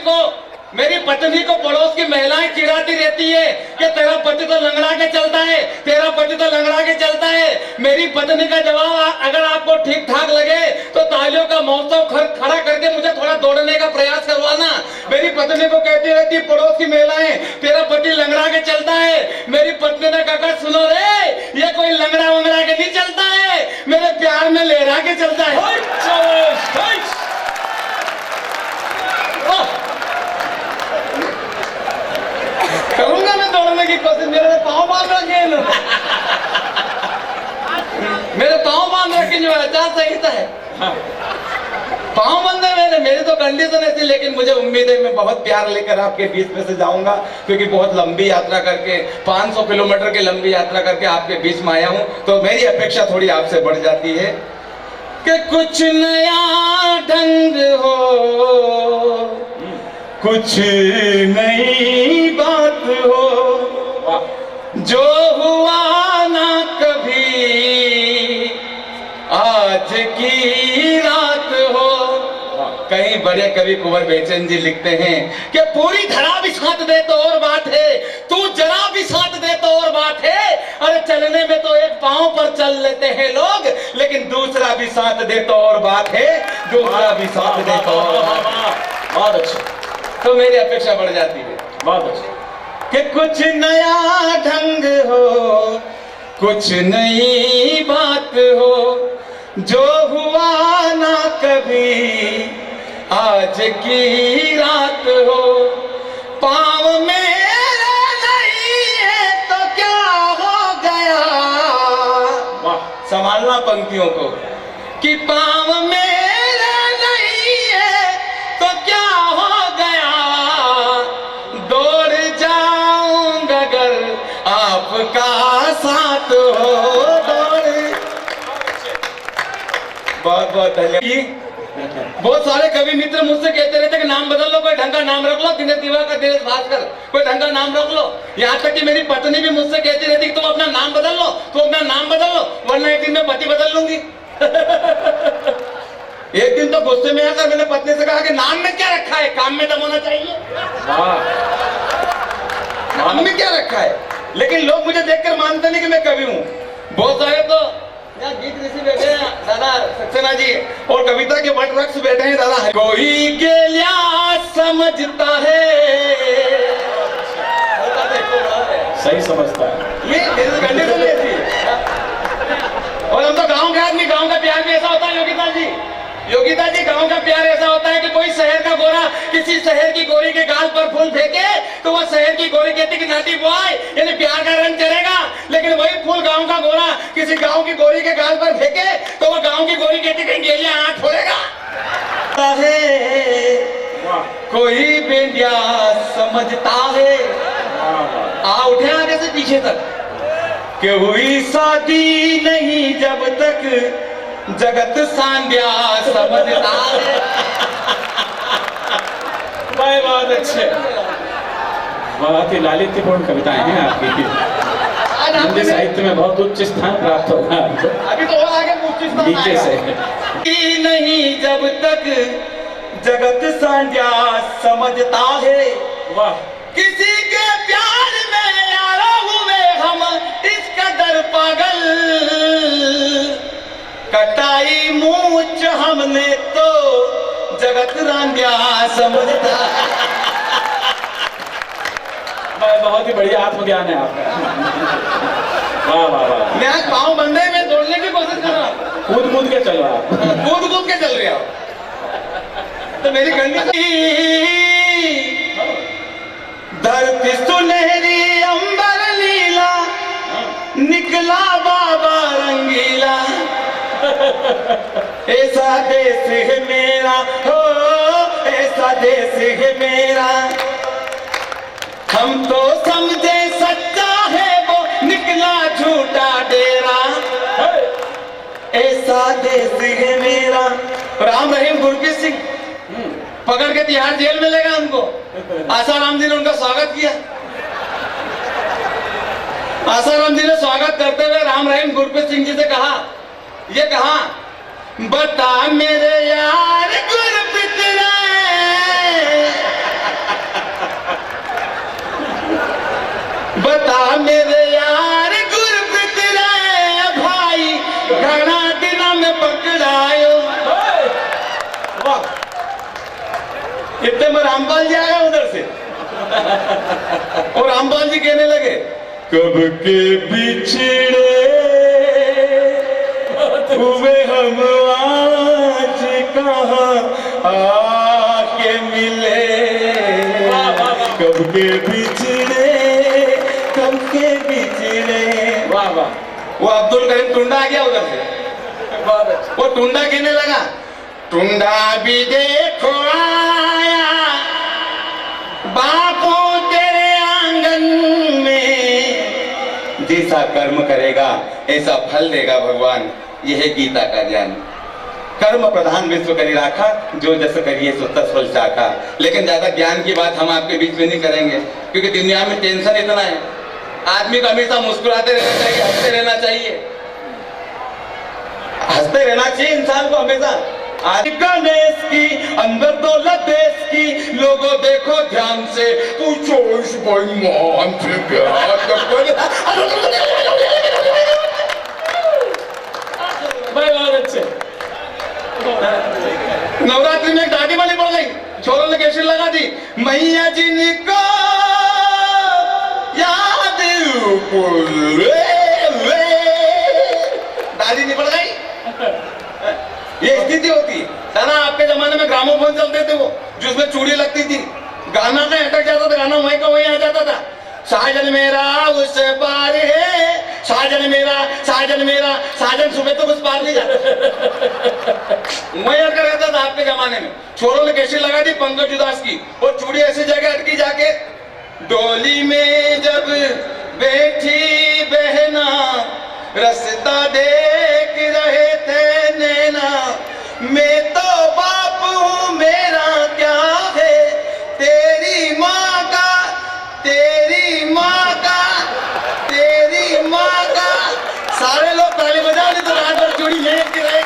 को मेरी पत्नी को पड़ोस की महिलाएं चिढ़ाती रहती है कि तेरा पति तो लंगड़ा के चलता है, तेरा पति तो लंगड़ा के चलता है। मेरी पत्नी का जवाब अगर आपको ठीक ठाक लगे तो तालियों का महोत्सव खड़ा करके मुझे थोड़ा दौड़ने का प्रयास करवाना। मेरी पत्नी को कहती रहती पड़ोस की महिलाएं तेरा पति लंगड़ा के चलता है। मेरी पत्नी ने कहा सुनो रे, ये कोई लंगड़ा वंगड़ा के नहीं चलता है, मेरे प्यार में लहरा के चलता है। करूंगा मैं दौड़ने की कोशिश, मेरे पाँव बांध रखे मेरे पाँव बांध रखे जो आचार संहिता है, पाँव बंधे मेरी तो कंडीशन ऐसी। लेकिन मुझे उम्मीद है मैं बहुत प्यार लेकर आपके बीच में से जाऊंगा, क्योंकि बहुत लंबी यात्रा करके 500 किलोमीटर की लंबी यात्रा करके आपके बीच में आया हूं, तो मेरी अपेक्षा थोड़ी आपसे बढ़ जाती है कि कुछ नया ढंग हो, कुछ नई बात हो, जो हुआ ना कभी आज की रात हो। कई बड़े कवि कुंवर बेचैन जी लिखते हैं कि पूरी धरा भी साथ दे तो और बात है, तू जरा भी साथ दे तो और बात है। अरे चलने में तो एक पांव पर चल लेते हैं लोग, लेकिन दूसरा भी साथ दे तो और बात है, दूसरा भी साथ दे तो और बात है। बहुत अच्छा, तो मेरी अपेक्षा बढ़ जाती है बहुत अच्छा कि कुछ नया ढंग हो, कुछ नई बात हो, जो हुआ ना कभी आज की रात हो। पाँव मेरे नहीं है तो क्या हो गया, संभालना पंक्तियों को, कि पाँव मेरे नहीं है तो क्या हो गया, दौड़ जाऊंगा अगर आपका साथ हो। बहुत बहुत धन्यवाद। बहुत सारे कवि मित्र मुझसे कहते रहते कि नाम बदल लो, कोई ढंग का नाम रख लो, दिनेश दिवाकर, दिनेश भास्कर, कोई ढंग का नाम रख लो। यहाँ तक कि मेरी पत्नी भी मुझसे कहती रहती कि तुम अपना नाम बदल लो, तुम अपना नाम बदल लो, वरना एक दिन मैं पति बदल लूंगी। एक दिन तो गुस्से में आकर मैंने पत्नी से कहा कि नाम में क्या रखा है, काम में दम होना चाहिए। नाम में क्या रखा है, लेकिन लोग मुझे देखकर मानते नहीं कि मैं कवि हूँ। बहुत सारे तो गीत ऋषि बैठे हैं दादा सक्सेना जी, और कविता के वट वृक्ष बैठे हैं दादा। कोई गेलिया समझता है, सही समझता है, ये कंडीशन ऐसी। और हम तो गांव के आदमी, गांव का प्यार भी ऐसा होता है योगिता जी, योगिता जी गांव का प्यार ऐसा होता है कि कोई शहर का गोरा किसी शहर की गोरी के गाल पर फूल फेंके तो वह शहर की गोरी कहती कि नाटी बॉय, यानी प्यार का रंग चढ़ेगा। लेकिन वही फूल गांव का गोरा किसी गांव की गोरी के गाल पर फेंके तो वह गांव की गोरी कहती कि गेलिया आंख फोड़ेगा। कोई बेंडिया समझता है, आ उठे आगे से पीछे तक, कि हुई शादी नहीं जब तक जगत सांध्या समझता है। बहुत अच्छे, बहुत ही लालित्यपूर्ण कविताएं हैं आपकी। हिंदी साहित्य में बहुत उच्च स्थान प्राप्त होगा अभी तो और आगे उच्च स्थान नीचे से। नहीं जब तक जगत सांध्या समझता है, वाह, किसी के प्यार में यारो हुए हम इस कदर पागल, कटाई मूछ हमने तो जगत रांधिया समझता। बहुत ही बढ़िया आत्मज्ञान है आपका। वाह वाह वाह। मैं आज पाँव बंधे में दौड़ने की कोशिश कर रहा हूँ, कूद कूद के चल रहा हूँ, कूद कूद के चल रहा हूँ। तो मेरी कंडीशन धरती सुनहरी अंबर लीला, निकला बाबा रंगीला, ऐसा देश है मेरा हो, ऐसा देश है मेरा। हम तो समझे सच्चा है वो, निकला झूठा डेरा, ऐसा देश है मेरा। राम रहीम गुरप्रीत सिंह पकड़ के तिहाड़ जेल में लेगा उनको। आसाराम जी ने उनका स्वागत किया। आसाराम जी ने स्वागत करते हुए राम रहीम गुरप्रीत सिंह जी से कहा, ये कहा, बता मेरे यार गुरप्रीत रे, इतने में रामपाल जी आ गए उधर से और रामपाल जी कहने लगे, कब के बिछड़े हुए हम आज कहाँ आके मिले, कब के बिछड़े, कब के बिछड़े। वाह वाह, वो अब्दुल करीम टुंडा आ गया उधर से, बहुत अच्छा। वो टुंडा कहने लगा, टुंडा भी देखो आया बापू तेरे आंगन में, जैसा कर्म करेगा ऐसा फल देगा भगवान, यह है गीता का ज्ञान। कर्म प्रधान विश्व करी राखा, जो जस करिए सो तस फल चाखा। लेकिन ज्यादा ज्ञान की बात हम आपके बीच में नहीं करेंगे, क्योंकि दुनिया में टेंशन इतना है। आदमी को हमेशा मुस्कुराते रहना चाहिए, हंसते रहना चाहिए, हंसते रहना चाहिए इंसान को हमेशा। गणेश की अंदर दौलत देश की, लोगों देखो ध्यान से, पूछो इस बेईमान से क्या। बहुत अच्छे। नवरात्रि में एक दादी वाली पड़ गई, छोरों ने कैसे लगा दी, मैया जी को याद दादी नहीं पड़ गई। ये स्थिति होती है ना। आपके जमाने में ग्रामोफोन चलते थे, वो जिसमें चूड़ी लगती थी, गाना का अटक जाता था, गाना वहीं का वहीं आ जाता था। साजन मेरा उस पार है, साजन मेरा, साजन मेरा, साजन सुबह तो उस पार नहीं जाता वहीं अटका रहता था आपके जमाने में। छोरों ने कैसे लगा दी पंकज उदास की, और चूड़ी ऐसी जगह अटकी जाके, डोली में जब बैठी बहना रास्ता देख रहे थे नैना, मैं तो बाप हूँ मेरा क्या है, तेरी माँ का, तेरी माँ का, तेरी माँ का। सारे लोग ताली बजा रहे तो रात भर चूड़ी ले के रहे।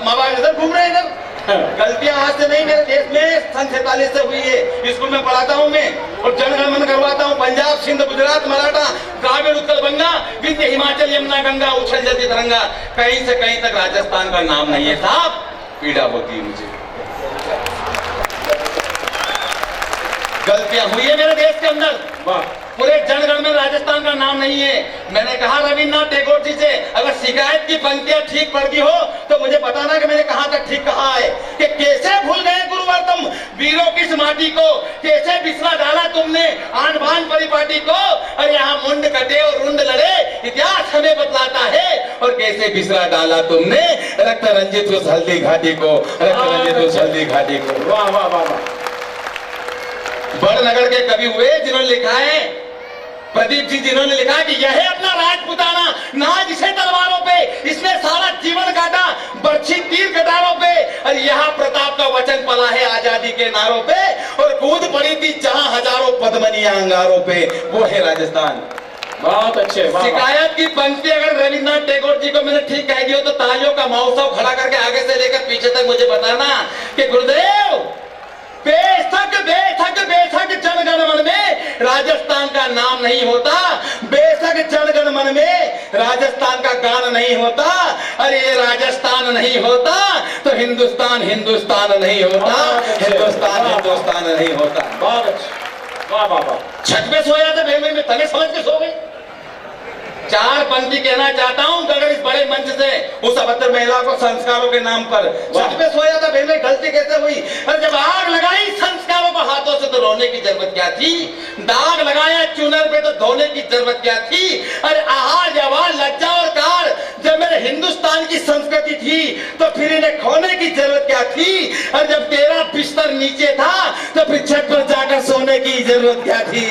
माँ बाप इधर घूम रहे हैं इधर। गलतियां आज से नहीं, मेरे देश में सन 47 से हुई है। स्कूल में पढ़ाता हूँ मैं, और जनगणमन करवाता हूँ। पंजाब, सिंध, गुजरात, मराठा, द्राविड़, उत्कल, बंगा, विंध्य, हिमाचल, यमुना, गंगा, उछल जती तरंगा, कहीं से कहीं तक राजस्थान का नाम नहीं है साहब। पीड़ा होती है मुझे, गलतियां हुई है मेरे देश के अंदर। पूरे जनगण में राजस्थान का नाम नहीं है। मैंने कहा रविन्द्रनाथ टैगोर जी से, अगर शिकायत की पंक्तियां ठीक पड़ गई हो तो मुझे बताना कि मैंने कहां तक ठीक कहा है। कि कैसे भूल गए गुरुवर तुम वीरों की इस माटी को, कैसे बिस्वा डाला तुमने आन बान परिपाटी को, और यहाँ मुंड कटे और रुंड लड़े इतिहास हमें बतलाता है। और कैसे बिस्वा डाला तुमने रक्त रंजित उस हल्दी घाटी को, रक्त रंजित उस हल्दी घाटी को। वाह वाह वाह वाह। बड़नगर के कवि हुए जिन्होंने लिखा है, प्रदीप जी, जिन्होंने लिखा कि यह है अपना राजपुताना, नाज इसे तलवारों पे, इसने सारा जीवन काटा बर्छी तीर कटारों पे, और यहाँ प्रताप का वचन पला है आजादी के नारों पे, और कूद पड़ी थी जहां हजारों पद्मनियां अंगारों पे, वो है राजस्थान। बहुत अच्छे। शिकायत की पंक्ति अगर रविन्द्रनाथ टैगोर जी को मैंने ठीक कह दिया तो तालियों का महोत्सव खड़ा करके आगे से लेकर पीछे तक मुझे बताना कि गुरुदेव बेशक बेशक बेशक जनगण मन में राजस्थान का नाम नहीं होता, बेशक जनगण मन में राजस्थान का गान नहीं होता, अरे ये राजस्थान नहीं होता तो हिंदुस्तान हिंदुस्तान नहीं होता, हिंदुस्तान हिंदुस्तान नहीं होता। बहुत अच्छा, वाह वाह वाह। छत पे सोया था बेमे में, तने समझ के सो गई। चार पंक्ति कहना चाहता हूं अगर इस बड़े मंच से उस अभद्र महिला को संस्कारों के नाम पर, छत पे सोया था बेमे, गलती कैसे हुई? और जब आग लगाई संस्कारों को हाथों से तो रोने की जरूरत क्या थी, दाग लगाया चुनर पे तो धोने की जरूरत क्या थी? अरे आहार जवान लज्जा और कार, जब मेरे हिंदुस्तान की संस्कृति थी तो फिर इन्हें खोने की जरूरत क्या थी? और जब तेरा बिस्तर नीचे था तो फिर छत पर जाकर सोने की जरूरत क्या थी?